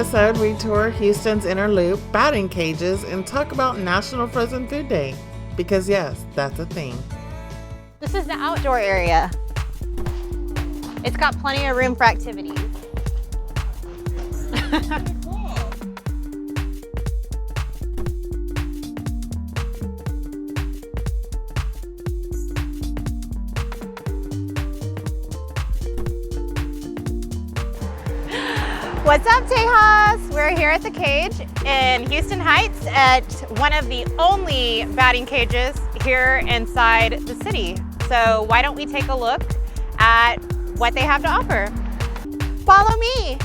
episode, we tour Houston's Inner Loop, batting cages, and talk about National Frozen Food Day. Because yes, that's a thing. This is the outdoor area. It's got plenty of room for activities. What's up, Tejas? We're here at the cage in Houston Heights at one of the only batting cages here inside the city. So why don't we take a look at what they have to offer? Follow me.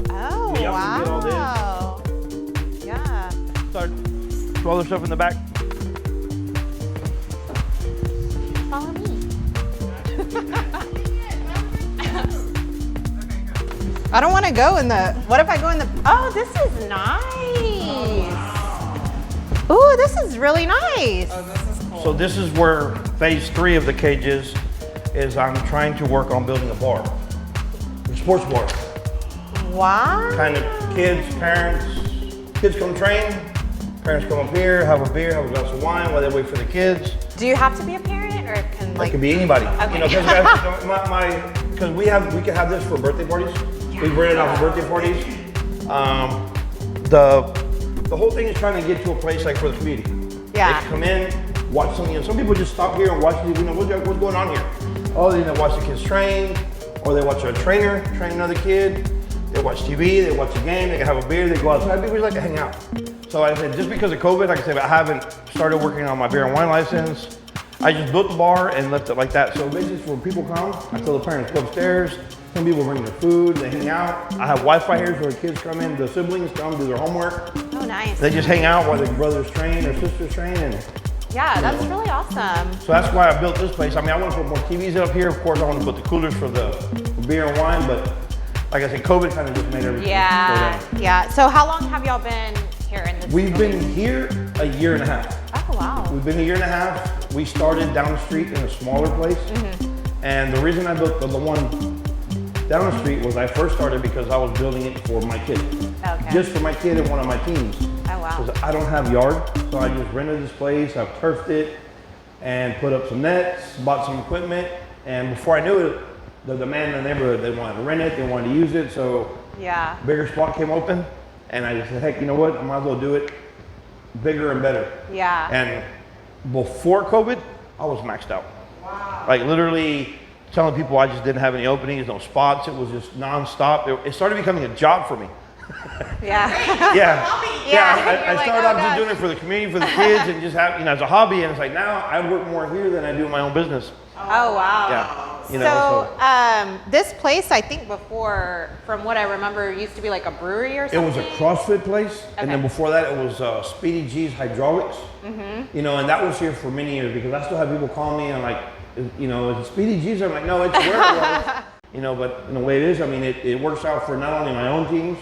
Oh, wow. Yeah. Start throw other stuff in the back. Follow me. I don't want to go in the, what if I go in the, oh, this is nice. Ooh, this is really nice. Oh, this is cool. So this is where phase 3 of the cage is I'm trying to work on building a bar, a sports bar. Wow. Kind of kids, parents, kids come train, parents come up here, have a beer, have a glass of wine while they wait for the kids. Do you have to be a parent or can It can be anybody. Okay. You know, because we can have this for birthday parties. Yeah. We rent it out for birthday parties. The whole thing is trying to get to a place like for the community. Yeah. They can come in, watch something. You know, some people just stop here and watch. You know, what's going on here? Oh, they watch the kids train, or they watch a trainer train another kid. They watch TV, they watch a game, they can have a beer, they go outside. People just like to hang out. So I said, just because of COVID, like I said, I haven't started working on my beer and wine license. I just built the bar and left it like that. So basically when people come, I tell the parents, go upstairs. Some people bring their food, they hang out. I have Wi-Fi here so the kids come in, the siblings come do their homework. Oh, nice. They just hang out while their brothers train or sisters train. And Yeah, that's really awesome. so that's why I built this place. I mean, I want to put more TVs up here. Of course, I want to put the coolers for the beer and wine, but like I said, COVID kind of just made everything. Yeah. So how long have y'all been here in this We've building? been here a year and a half. Oh, wow. We've been a year and a half. We started down the street in a smaller place. And the reason I built the one down the street was I first started because I was building it for my kid. Okay. Just for my kid and one of my teams. Oh, wow. Because I don't have yard, so I just rented this place, I've turfed it, and put up some nets, bought some equipment, and before I knew it, the demand in the neighborhood, they wanted to rent it, they wanted to use it, so Yeah. bigger spot came open, and I just said, heck, you know what, I might as well do it bigger and better. Yeah. And before COVID, I was maxed out. Wow. Like literally telling people I just didn't have any openings, no spots, it was just nonstop. It started becoming a job for me. Yeah. Yeah. Yeah, I you're like, started oh, off just gosh. doing it for the community, for the kids, and just have, you know, as a hobby. And it's like now I work more here than I do in my own business. Oh, wow. Yeah. You know, So, this place, I think before, from what I remember, used to be like a brewery or it something. was a CrossFit place, and then Okay. before that it was Speedy G's Hydraulics. You know, and that was here for many years because I still have people call me and like, you know, is it Speedy G's? I'm like, no, it's where it was. You know, but in the way it is, I mean, it works out for not only my own teams,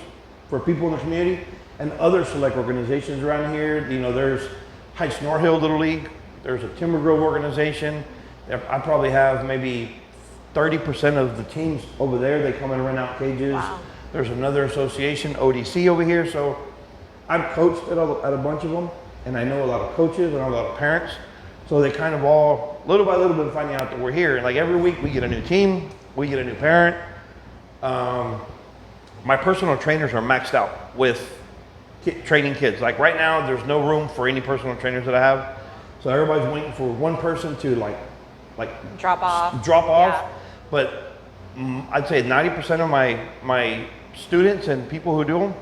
for people in the community, and other select organizations around here. You know, there's Heights Norhill Little League, there's a Timber Grove organization. I probably have maybe 30% of the teams over there. They come and rent out cages. Wow. There's another association, ODC, over here. So I've coached at a bunch of them, and I know a lot of coaches and a lot of parents. So they kind of all, little by little, been finding out that we're here. And like every week we get a new team, we get a new parent. My personal trainers are maxed out with training kids. Like right now, there's no room for any personal trainers that I have. So everybody's waiting for one person to like Drop off. Yeah. But I'd say 90% of my students and people who do them,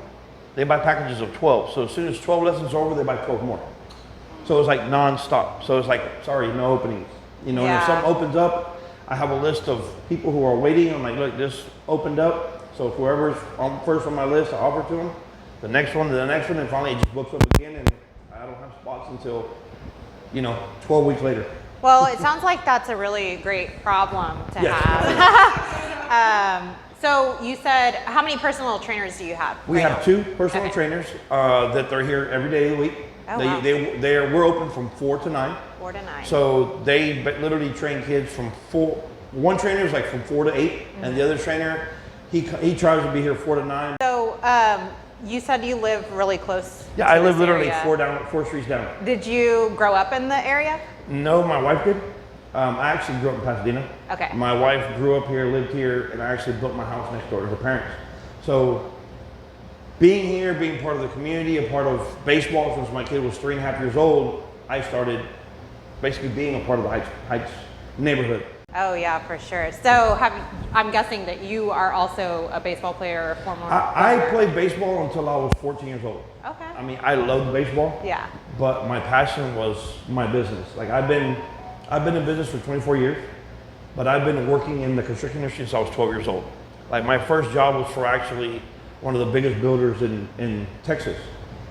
they buy packages of 12. So as soon as 12 lessons are over, they buy 12 more. So it's like non-stop. So it's like, sorry, no openings. You know, and if something opens up, I have a list of people who are waiting. I'm like, look, this opened up. So whoever's first on my list, I offer to them. The next one, and finally it just books up again, and I don't have spots until, 12 weeks later. Well, it sounds like that's a really great problem to Yes. have. So you said, how many personal trainers do you have? We right have now? 2 personal trainers that they're here every day of the week. Oh, wow. We're open from 4 to 9. 4 to 9. So they literally train kids from 4. One trainer is like from 4 to 8, and the other trainer, he tries to be here 4 to 9. So you said you live really close. Yeah, to I live this literally area. 4 streets down. Did you grow up in the area? No, my wife did. I actually grew up in Pasadena. Okay. My wife grew up here, lived here, and I actually built my house next door to her parents. So being here, being part of the community, a part of baseball since my kid was 3.5 years old, I started basically being a part of the Heights neighborhood. Oh yeah, for sure. So I'm guessing that you are also a baseball player or former I played baseball until I was 14 years old. Okay. I mean, I loved baseball. Yeah. But my passion was my business. Like I've been in business for 24 years, but I've been working in the construction industry since I was 12 years old. Like my first job was for actually one of the biggest builders in Texas.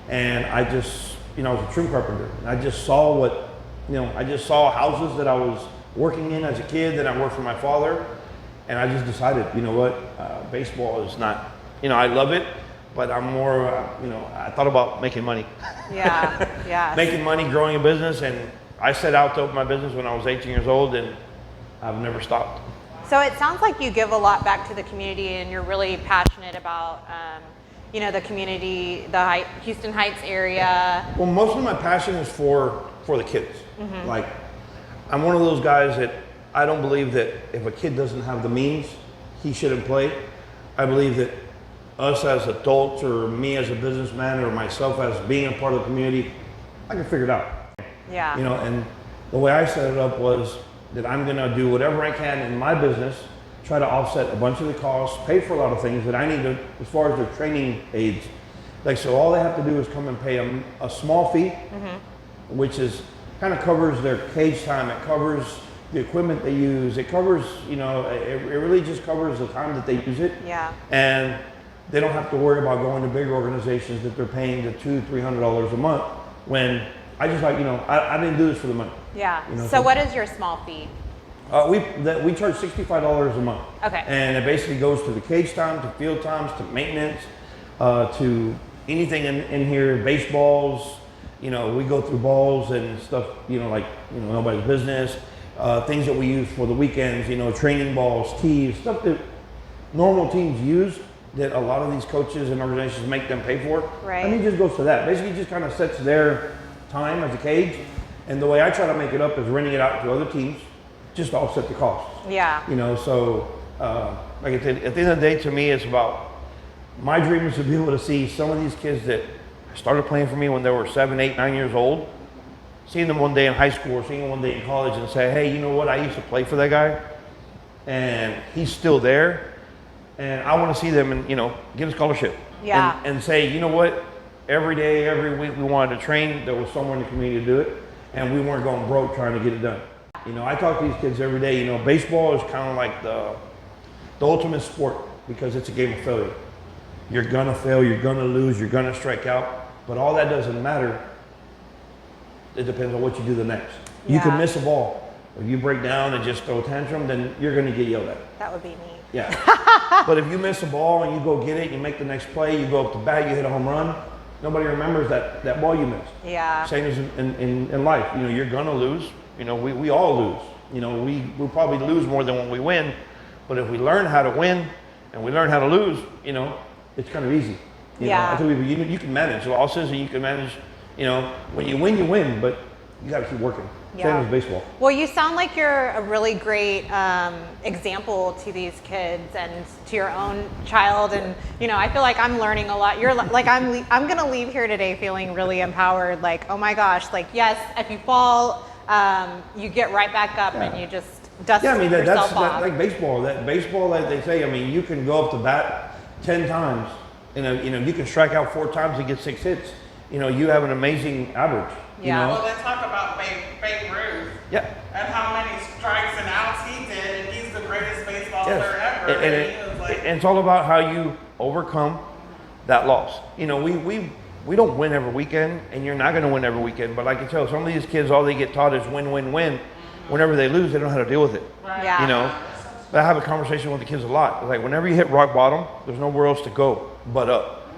And I just, I was a trim carpenter. And I just saw I just saw houses that I was working in as a kid, then I worked for my father. And I just decided, you know what, baseball is not, I love it, but I'm more, I thought about making money. Yeah, yeah. Making money, growing a business, and I set out to open my business when I was 18 years old, and I've never stopped. So it sounds like you give a lot back to the community, and you're really passionate about, the community, the Houston Heights area. Well, most of my passion is for the kids. Mm-hmm. Like, I'm one of those guys that I don't believe that if a kid doesn't have the means, he shouldn't play. I believe that us as adults, or me as a businessman, or myself as being a part of the community, I can figure it out. Yeah. And the way I set it up was that I'm gonna do whatever I can in my business, try to offset a bunch of the costs, pay for a lot of things that I need to, as far as their training aids. Like, so all they have to do is come and pay a small fee, which is kind of covers their cage time, it covers the equipment they use, it covers, it really just covers the time that they use it. Yeah. And they don't have to worry about going to big organizations that they're paying the $200-300 a month, when I just I didn't do this for the money. Yeah. So what is your small fee? We charge $65 a month. Okay. And it basically goes to the cage time, to field times, to maintenance, to anything in here, baseballs. We go through balls and stuff, nobody's business. Things that we use for the weekends, training balls, tees, stuff that normal teams use that a lot of these coaches and organizations make them pay for. Right. I mean, it just goes to that. Basically, just kind of sets their time as a cage. And the way I try to make it up is renting it out to other teams, just to offset the costs. Yeah. Like I said, at the end of the day, to me, it's about, my dream is to be able to see some of these kids that started playing for me when they were 7, 8, 9 years old, seeing them one day in high school or seeing them one day in college and say, hey, you know what, I used to play for that guy and he's still there, and I want to see them and get a scholarship. Yeah. And say, you know what, every day, every week we wanted to train, there was someone in the community to do it, and we weren't going broke trying to get it done. I talk to these kids every day. Baseball is kind of like the ultimate sport, because it's a game of failure. You're gonna fail, you're gonna lose, you're gonna strike out, but all that doesn't matter. It depends on what you do the next. Yeah. You can miss a ball. If you break down and just throw a tantrum, then you're gonna get yelled at. That would be me. Yeah. But if you miss a ball and you go get it, you make the next play, you go up to bat, you hit a home run, nobody remembers that ball you missed. Yeah. Same as in life. You're gonna lose. We all lose. We'll probably lose more than when we win, but if we learn how to win and we learn how to lose, it's kind of easy. Yeah. I tell people, you can manage losses, and you can manage, when you win, but you got to keep working. Yeah. Same as baseball. Well, you sound like you're a really great example to these kids and to your own child, and I feel like I'm learning a lot. You're like, I'm gonna leave here today feeling really empowered. Like, oh my gosh, like, yes, if you fall, you get right back up and you just dust yourself off. Like baseball. That baseball, like they say, I mean, you can go up to bat 10 times, you can strike out 4 times and get 6 hits. You have an amazing average. Yeah. Well, let's talk about Babe Ruth. Yeah. And how many strikes and outs he did, and he's the greatest baseball player ever. And it's all about how you overcome that loss. We don't win every weekend, and you're not going to win every weekend. But like I tell some of these kids, all they get taught is win, win, win. Whenever they lose, they don't know how to deal with it. Right. Yeah. But I have a conversation with the kids a lot. Like, whenever you hit rock bottom, there's nowhere else to go but up.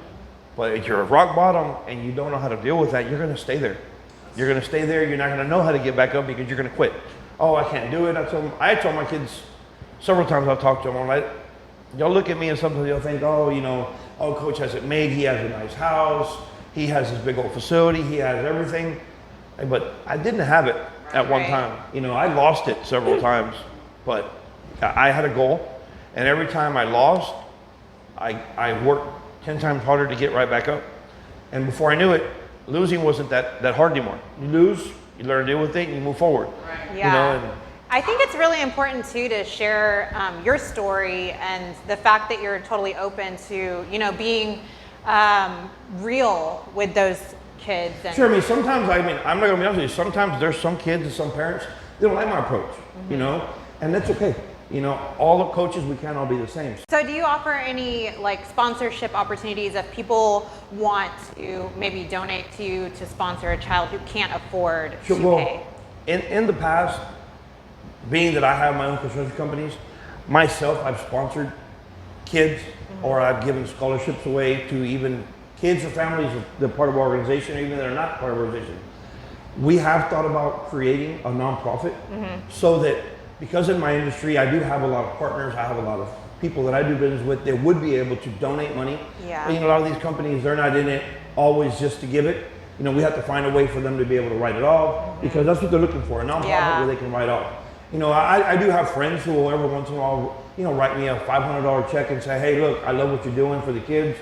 But if you're at rock bottom and you don't know how to deal with that, you're going to stay there. You're going to stay there. You're not going to know how to get back up because you're going to quit. Oh, I can't do it. I told my kids several times. I've talked to them. I'm like, y'all look at me and sometimes they'll think, oh, coach has it made. He has a nice house. He has this big old facility. He has everything. But I didn't have it at one time. I lost it several times, but I had a goal. And every time I lost, I worked 10 times harder to get right back up. And before I knew it, losing wasn't that hard anymore. You lose, you learn to deal with it, and you move forward. Right. Yeah. I think it's really important too to share your story and the fact that you're totally open to, being real with those kids. And sure, sometimes, I'm not gonna be honest with you, sometimes there's some kids and some parents, they don't like my approach, and that's okay. All the coaches, we can't all be the same. So do you offer any sponsorship opportunities if people want to maybe donate to you to sponsor a child who can't afford to pay? In the past, being that I have my own construction companies, myself, I've sponsored kids or I've given scholarships away to even kids or families that are part of our organization, or even that are not part of our organization. We have thought about creating a nonprofit so that, because in my industry, I do have a lot of partners, I have a lot of people that I do business with that would be able to donate money. Yeah. But, a lot of these companies, they're not in it always just to give it. We have to find a way for them to be able to write it off because that's what they're looking for, a nonprofit where they can write off. I do have friends who will every once in a while, write me a $500 check and say, hey, look, I love what you're doing for the kids.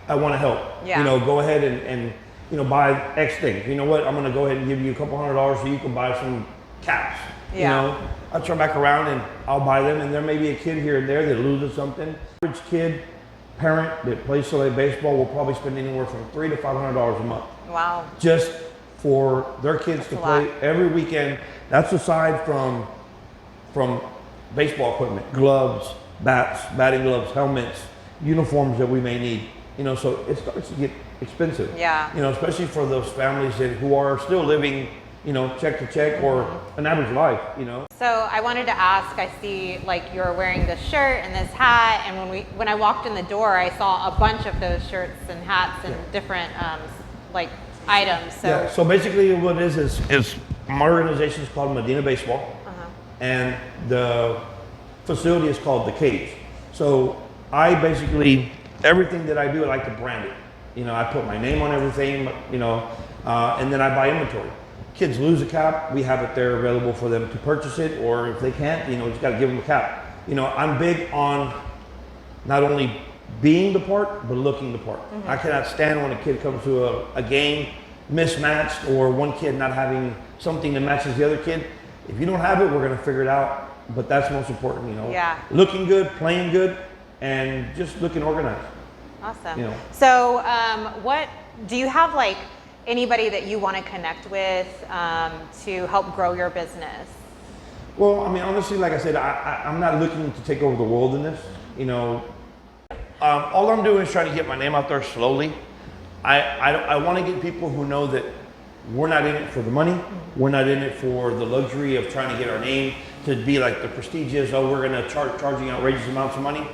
I want to help. Yeah. Go ahead and buy X things. You know what? I'm going to go ahead and give you a couple $100 so you can buy some caps. Yeah. I'll turn back around and I'll buy them. And there may be a kid here and there that loses something. Average kid, parent that plays Soleil baseball will probably spend anywhere from $300 to $500 a month. Wow. Just for their kids to play every weekend. That's aside from baseball equipment, gloves, bats, batting gloves, helmets, uniforms that we may need. So it starts to get expensive. Yeah. Especially for those families who are still living, check to check or an average life, So I wanted to ask, I see you're wearing this shirt and this hat, and when I walked in the door, I saw a bunch of those shirts and hats and different items. So basically what it is my organization is called Medina Baseball, and the facility is called The Cage. So I basically, everything that I do, I like to brand it. I put my name on everything, and then I buy inventory. Kids lose a cap, we have it there available for them to purchase it, or if they can't, just got to give them a cap. I'm big on not only being the part, but looking the part. I cannot stand when a kid comes to a game mismatched, or one kid not having something that matches the other kid. If you don't have it, we're going to figure it out. But that's most important, Yeah. Looking good, playing good, and just looking organized. Awesome. So what do you have anybody that you want to connect with to help grow your business? Well, honestly, like I said, I'm not looking to take over the world in this. All I'm doing is trying to get my name out there slowly. I want to get people who know that we're not in it for the money. We're not in it for the luxury of trying to get our name to be like the prestigious, we're going to charging outrageous amounts of money.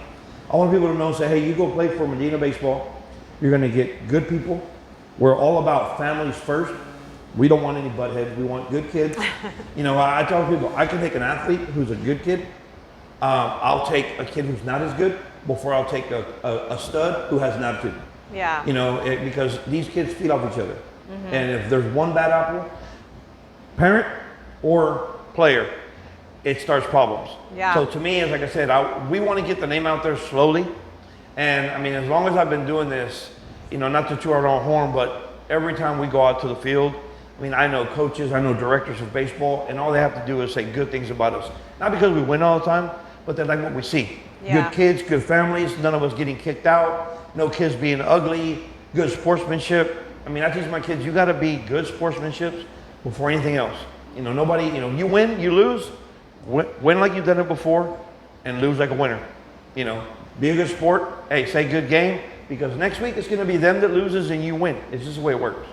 I want people to know, say, hey, you go play for Medina Baseball. You're going to get good people. We're all about families first. We don't want any buttheads. We want good kids. I tell people, I can take an athlete who's a good kid. I'll take a kid who's not as good before I'll take a stud who has an attitude. Yeah. Because these kids feed off each other. And if there's one bad apple, parent or player, it starts problems. Yeah. So to me, as like I said, we want to get the name out there slowly. And as long as I've been doing this, not to toot our own horn, but every time we go out to the field, I know coaches, I know directors of baseball, and all they have to do is say good things about us. Not because we win all the time, but they like what we see. Yeah. Good kids, good families, none of us getting kicked out, no kids being ugly, good sportsmanship. I teach my kids, you got to be good sportsmanship before anything else. Nobody, you win, you lose, win like you've done it before, and lose like a winner. Be a good sport. Hey, say good game, because next week it's going to be them that loses and you win. It's just the way it works.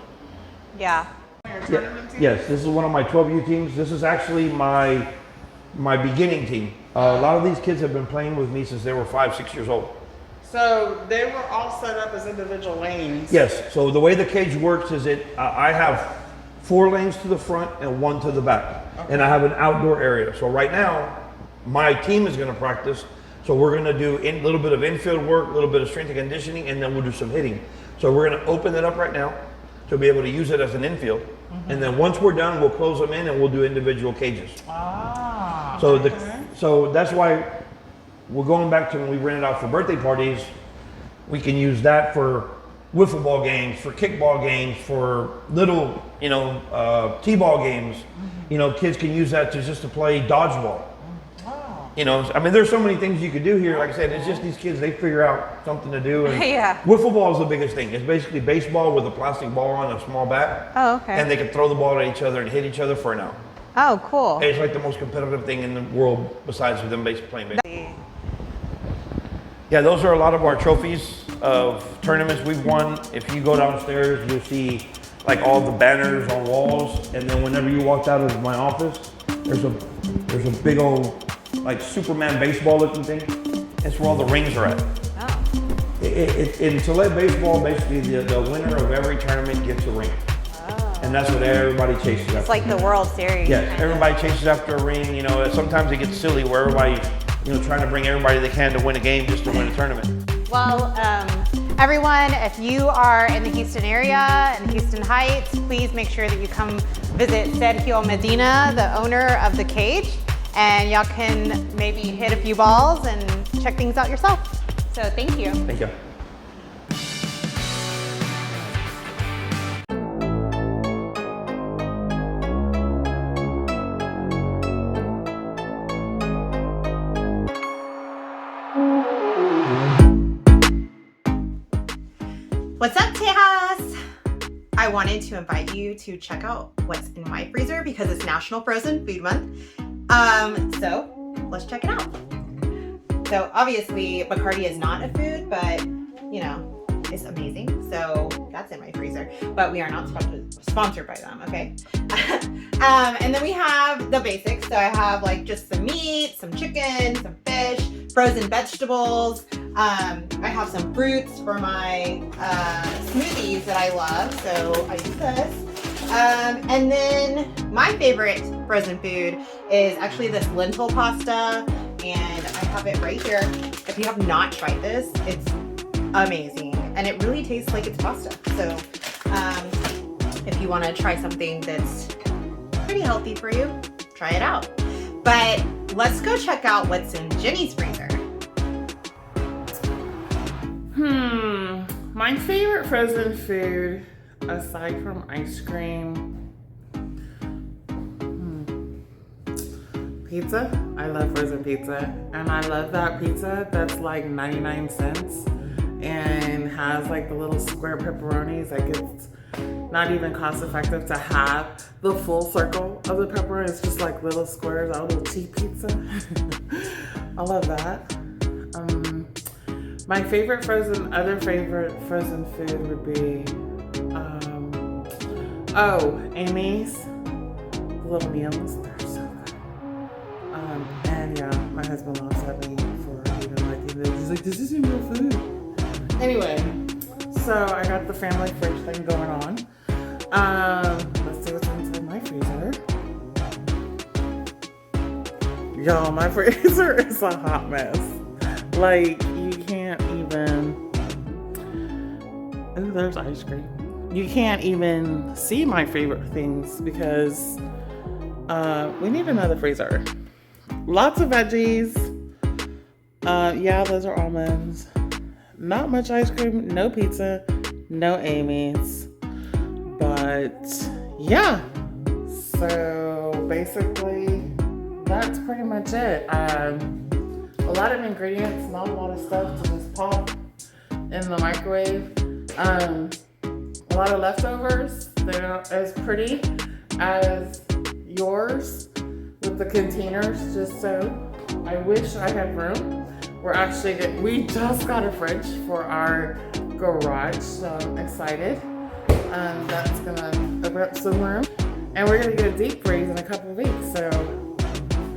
Yeah. Yes, this is one of my 12U teams. This is actually my beginning team. A lot of these kids have been playing with me since they were 5, 6 years old. So they were all set up as individual lanes. Yes, so the way the cage works is I have 4 lanes to the front and 1 to the back. Okay. And I have an outdoor area. So right now, my team is gonna practice. So we're gonna do a little bit of infield work, a little bit of strength and conditioning, and then we'll do some hitting. So we're gonna open it up right now to be able to use it as an infield. And then once we're done, we'll close them in and we'll do individual cages. Ah. So okay. so that's why we're going back to when we rented out for birthday parties. We can use that for wiffle ball games, for kickball games, for little, t-ball games. Kids can use that just to play dodgeball. I mean, there's so many things you could do here. Like I said, it's just these kids, they figure out something to do. And Yeah. Wiffle ball is the biggest thing. It's basically baseball with a plastic ball on a small bat. Oh, okay. And they can throw the ball at each other and hit each other for an hour. Oh, cool. It's like the most competitive thing in the world besides them playing baseball. Yeah, those are a lot of our trophies of tournaments we've won. If you go downstairs, you'll see like all the banners on walls. And then whenever you walked out of my office, there's a big old like Superman baseball looking thing. That's where all the rings are at. Oh. In Select Baseball, basically the winner of every tournament gets a ring. Oh. And that's what everybody chases after. It's like the World Series. Yes, everybody chases after a ring. Sometimes it gets silly where everybody, trying to bring everybody they can to win a game just to win a tournament. Well, everyone, if you are in the Houston area, in Houston Heights, please make sure that you come visit Sergio Medina, the owner of the cage, and y'all can maybe hit a few balls and check things out yourself. So thank you. Thank you. What's up, Tejas? I wanted to invite you to check out what's in my freezer because it's National Frozen Food Month. So let's check it out. So obviously Bacardi is not a food, but it's amazing. So that's in my freezer, but we are not sponsored by them, okay? And then we have the basics. So I have like just some meat, some chicken, some fish, frozen vegetables. I have some fruits for my smoothies that I love. So I use this. And then my favorite frozen food is actually this lentil pasta. And I have it right here. If you have not tried this, it's amazing. And it really tastes like it's pasta. So if you want to try something that's pretty healthy for you, try it out. But let's go check out what's in Jenny's freezer. My favorite frozen food, aside from ice cream, pizza. I love frozen pizza, and I love that pizza that's like 99 cents and has like the little square pepperonis. Like it's not even cost effective to have the full circle of the pepperoni. It's just like little squares, a little cheap pizza. I love that. My other favorite frozen food would be, Amy's little meals. They're so good. And yeah, my husband loves having for even like it. He's like, this isn't real food. Anyway, so I got the family fridge thing going on. Let's see what's inside my freezer. Y'all, my freezer is a hot mess. Like, you can't even... Oh, there's ice cream. You can't even see my favorite things because we need another freezer. Lots of veggies. Yeah, those are almonds. Not much ice cream, no pizza, no Amy's. But yeah, so basically that's pretty much it. A lot of ingredients, not a lot of stuff to just pop in the microwave. A lot of leftovers. They're not as pretty as yours with the containers, just so. I wish I had room. We just got a fridge for our garage, so I'm excited. That's gonna open up some room. And we're gonna get a deep freeze in a couple of weeks, so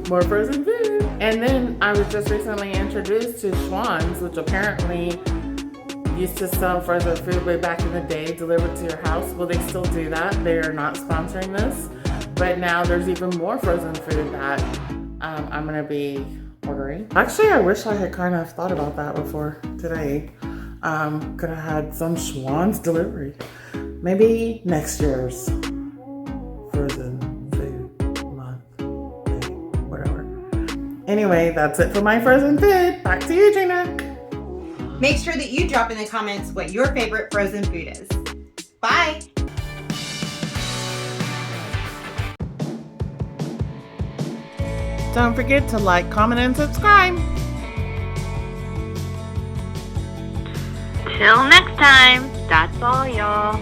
more frozen food. And then I was just recently introduced to Schwann's, which apparently used to sell frozen food way back in the day, delivered to your house. Well, they still do that. They are not sponsoring this. But now there's even more frozen food that I'm gonna be ordering. Actually, I wish I had kind of thought about that before today. Could have had some Schwann's delivery. Maybe next year's frozen food month, day, whatever. Anyway, that's it for my frozen food. Back to you, Trina. Make sure that you drop in the comments what your favorite frozen food is. Bye. Don't forget to like, comment, and subscribe. Till next time, that's all, y'all.